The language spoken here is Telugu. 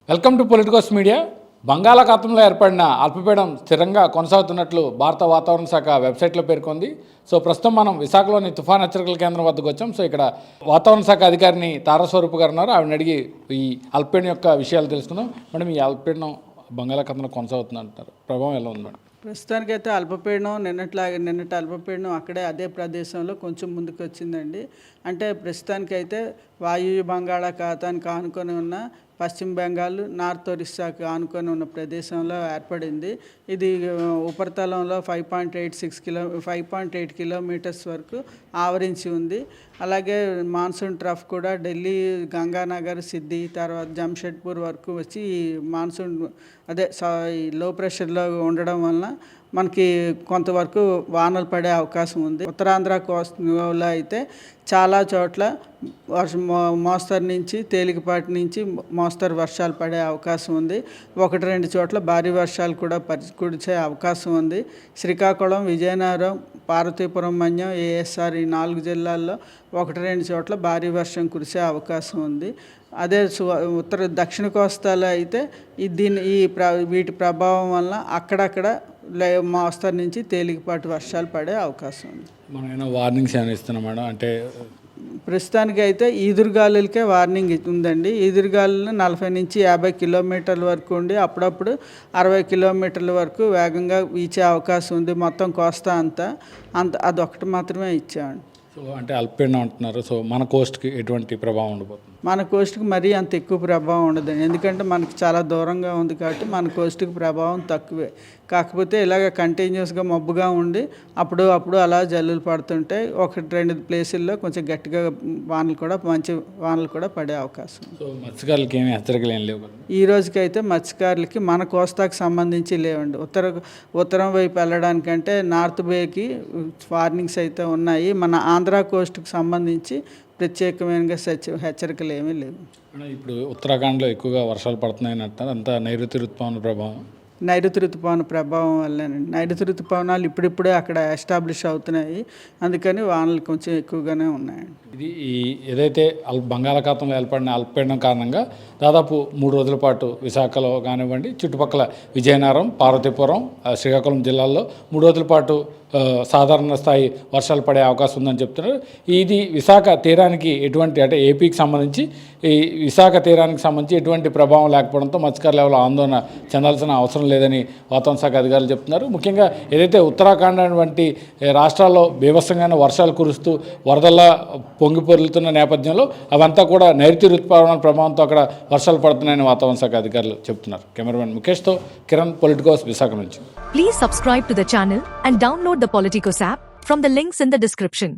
Welcome to Politicos media. బంగాళాఖాతంలో ఏర్పడిన అల్పపీడనం స్థిరంగా కొనసాగుతున్నట్లు భారత వాతావరణ శాఖ వెబ్సైట్లో పేర్కొంది. సో ప్రస్తుతం మనం విశాఖలోని తుఫాన్ హెచ్చరికల కేంద్రం వద్దకు వచ్చాం. సో ఇక్కడ వాతావరణ శాఖ అధికారిని తారాస్వరూప్ గారు ఉన్నారు. ఆవిడని అడిగి ఈ అల్పపీడనం యొక్క విషయాలు తెలుసుకుందాం. మేడం, ఈ అల్పపీడనం బంగాళాఖాతంలో కొనసాగుతుంది అంటారు, ప్రభావం ఎలా ఉంది మేడం? ప్రస్తుతానికైతే అల్పపీడనం నిన్నటి అల్పపీడనం అక్కడే అదే ప్రదేశంలో కొంచెం ముందుకు వచ్చిందండి. అంటే ప్రస్తుతానికైతే వాయువ్య బంగాళాఖాతానికి ఆనుకొని ఉన్న పశ్చిమ బెంగాల్, నార్త్ ఒరిస్సాకు ఆనుకొని ఉన్న ప్రదేశంలో ఏర్పడింది. ఇది ఉపరితలంలో 5.8 కిలోమీటర్స్ వరకు ఆవరించి ఉంది. అలాగే మాన్సూన్ ట్రఫ్ కూడా ఢిల్లీ, గంగానగర్, సిద్ధి, తర్వాత జంషెడ్పూర్ వరకు వచ్చి ఈ మాన్సూన్ లో ప్రెషర్లో ఉండడం వలన మనకి కొంతవరకు వానలు పడే అవకాశం ఉంది. ఉత్తరాంధ్ర కోస్ట్లో అయితే చాలా చోట్ల మోస్తరు నుంచి తేలికపాటి నుంచి మోస్తరు వర్షాలు పడే అవకాశం ఉంది. 1-2 చోట్ల భారీ వర్షాలు కూడా కురిసే అవకాశం ఉంది. శ్రీకాకుళం, విజయనగరం, పార్వతీపురం, మన్యం, ఏఎస్ఆర్ ఈ 4 జిల్లాల్లో 1-2 చోట్ల భారీ వర్షం కురిసే అవకాశం ఉంది. అదే దక్షిణ కోస్తాలో అయితే వీటి ప్రభావం వల్ల అక్కడక్కడ మోస్తరు నుంచి తేలికపాటి వర్షాలు పడే అవకాశం ఉంది. మనం ఏమైనా వార్నింగ్స్ ఏమైనా ఇస్తున్నాం మేడం? అంటే ప్రస్తుతానికి అయితే ఈదురుగాలులకే వార్నింగ్ ఉందండి. ఈదురుగాలులు 40 నుంచి 50 కిలోమీటర్ల వరకు ఉండి అప్పుడప్పుడు 60 కిలోమీటర్ల వరకు వేగంగా వీచే అవకాశం ఉంది. మొత్తం కోస్తా అంతా అదొకటి మాత్రమే ఇచ్చామండి. సో అంటే అల్పపీడనం అంటున్నారు. సో మన కోస్ట్కి ఎటువంటి ప్రభావం ఉండబోతుంది? మన కోస్ట్కి మరీ అంత ఎక్కువ ప్రభావం ఉండదండి. ఎందుకంటే మనకి చాలా దూరంగా ఉంది కాబట్టి మన కోస్ట్కి ప్రభావం తక్కువే. కాకపోతే ఇలాగ కంటిన్యూస్గా మబ్బుగా ఉండి అప్పుడు అలా జల్లులు పడుతుంటాయి. 1-2 ప్లేసుల్లో కొంచెం గట్టిగా మంచి వానలు కూడా పడే అవకాశం. సో మత్స్యకారులకి ఏమి హెచ్చరికలు ఏం లేవు? ఈ రోజుకైతే మత్స్యకారులకి మన కోస్తాకు సంబంధించి లేవండి. ఉత్తరం వైపు వెళ్ళడానికంటే నార్త్ బేకి వార్నింగ్స్ అయితే ఉన్నాయి. మన ఆంధ్ర కోస్ట్కి సంబంధించి ప్రత్యేకమైన హెచ్చరికలు ఏమీ లేవు. ఇప్పుడు ఉత్తరాఖండ్లో ఎక్కువగా వర్షాలు పడుతున్నాయని అంటారు. అంతా నైరుతి రుతుపవన ప్రభావం. నైరుతి రుతుపవన ప్రభావం వల్లేనండి. నైరుతి రుతుపవనాలు ఇప్పుడిప్పుడే అక్కడ ఎస్టాబ్లిష్ అవుతున్నాయి. అందుకని వానలు కొంచెం ఎక్కువగానే ఉన్నాయండి. ఇది ఏదైతే బంగాళాఖాతంలో ఏర్పడిన అల్పపీడనం కారణంగా దాదాపు 3 రోజుల పాటు విశాఖలో కానివ్వండి, చుట్టుపక్కల విజయనగరం, పార్వతీపురం, శ్రీకాకుళం జిల్లాల్లో 3 రోజుల పాటు సాధారణ స్థాయి వర్షాలు పడే అవకాశం ఉందని చెప్తున్నారు. ఇది విశాఖ తీరానికి అంటే ఏపీకి సంబంధించి ఈ విశాఖ తీరానికి సంబంధించి ఎటువంటి ప్రభావం లేకపోవడంతో మత్స్యకారులు ఎవరు ఆందోళన చెందాల్సిన అవసరం లేదని వాతావరణ శాఖ అధికారులు చెప్తున్నారు. ముఖ్యంగా ఏదైతే ఉత్తరాఖండ్ వంటి రాష్ట్రాల్లో బీభత్సంగానే వర్షాలు కురుస్తూ వరదల్లా పొంగిపొరులుతున్న నేపథ్యంలో అవంతా కూడా నైరుతి రుతుపవనాల ప్రభావంతో అక్కడ వర్షాలు పడుతున్నాయని వాతావరణ శాఖ అధికారులు చెప్తున్నారు. కెమెరామెన్ ముఖేష్తో కిరణ్, పొలిటికోస్, విశాఖ నుంచి. Please subscribe to the channel and download the Politicos app from the links in the description.